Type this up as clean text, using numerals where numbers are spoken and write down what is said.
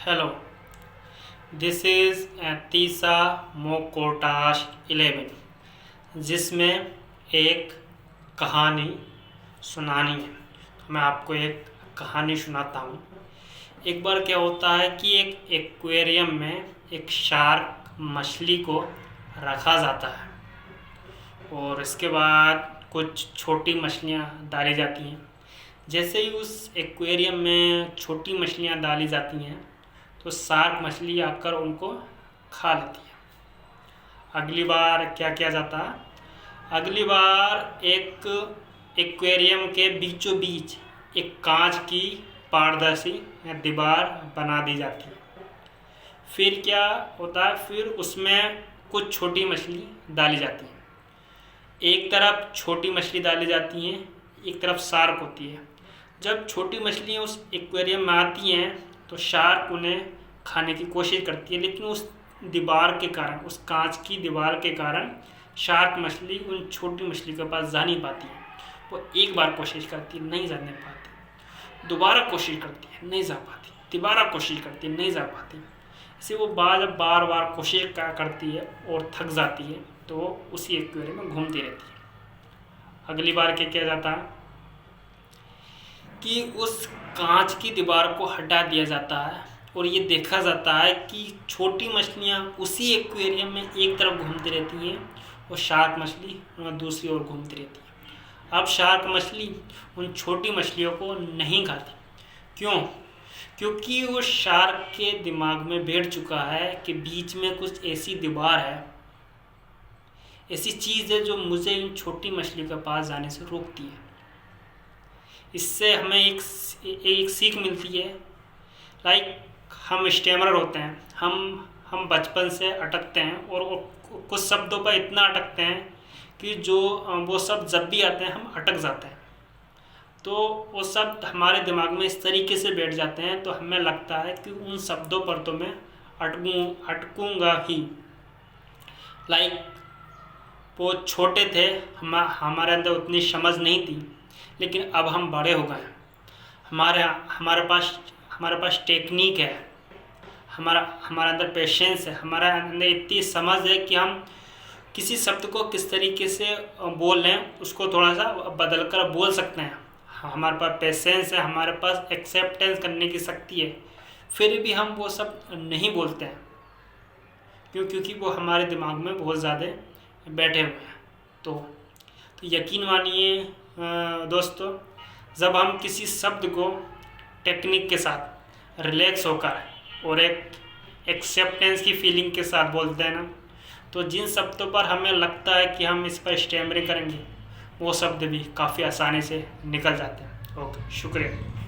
Hello, this is Tissa मोकोटाश 11 जिसमें एक कहानी सुनानी है। तो मैं आपको एक कहानी सुनाता हूँ। एक बार क्या होता है कि एक एक्वेरियम में एक शार्क मछली को रखा जाता है और इसके बाद कुछ छोटी मछलियाँ डाली जाती हैं। जैसे ही उस एक्वेरियम में छोटी मछलियाँ डाली जाती हैं तो शार्क मछली आकर उनको खा लेती है। अगली बार क्या किया जाता है, अगली बार एक एक्वेरियम के बीचों बीच एक कांच की पारदर्शी दीवार बना दी जाती है। फिर क्या होता है, फिर उसमें कुछ छोटी मछली डाली जाती है। एक तरफ छोटी मछली डाली जाती हैं, एक तरफ शार्क होती है। जब छोटी मछलियाँ उस एक्वेरियम में आती हैं तो शार्क उन्हें खाने की कोशिश करती है, लेकिन उस दीवार के कारण, उस कांच की दीवार के कारण शार्क मछली उन छोटी मछली के पास जा नहीं पाती है। वो एक बार कोशिश करती है, नहीं जाने पाती, दोबारा कोशिश करती है, नहीं जा पाती, दोबारा कोशिश करती है, नहीं जा पाती। इसे वो बार बार कोशिश करती है और थक जाती है तो वो उसी एक्वेरियम में घूमती रहती है। अगली बार क्या किया जाता है कि उस कांच की दीवार को हटा दिया जाता है और ये देखा जाता है कि छोटी मछलियाँ उसी एक्वेरियम में एक तरफ घूमती रहती हैं और शार्क मछली दूसरी ओर घूमती रहती है। अब शार्क मछली उन छोटी मछलियों को नहीं खाती। क्यों? क्योंकि वो शार्क के दिमाग में बैठ चुका है कि बीच में कुछ ऐसी दीवार है, ऐसी चीज़ है जो मुझे इन छोटी मछली के पास जाने से रोकती है। इससे हमें एक सीख मिलती है। लाइक हम स्टैमरर होते हैं, हम बचपन से अटकते हैं और कुछ शब्दों पर इतना अटकते हैं कि जो वो शब्द जब भी आते हैं हम अटक जाते हैं। तो वो शब्द हमारे दिमाग में इस तरीके से बैठ जाते हैं तो हमें लगता है कि उन शब्दों पर तो मैं अटकूँगा ही। लाइक वो छोटे थे, हमारे अंदर उतनी समझ नहीं थी, लेकिन अब हम बड़े हो गए हैं, हमारे पास टेक्निक है, हमारे अंदर पेशेंस है, हमारे अंदर इतनी समझ है कि हम किसी शब्द को किस तरीके से बोल लें, उसको थोड़ा सा बदल कर बोल सकते हैं। हमारे पास पेशेंस है, हमारे पास एक्सेप्टेंस करने की शक्ति है, फिर भी हम वो सब नहीं बोलते हैं। क्योंकि वो हमारे दिमाग में बहुत ज़्यादा बैठे हुए हैं। तो यकीन मानिए दोस्तों, जब हम किसी शब्द को टेक्निक के साथ रिलैक्स होकर और एक एक्सेप्टेंस की फीलिंग के साथ बोलते हैं ना, तो जिन शब्दों पर हमें लगता है कि हम इस पर स्टैमरिंग करेंगे, वो शब्द भी काफ़ी आसानी से निकल जाते हैं। ओके, शुक्रिया।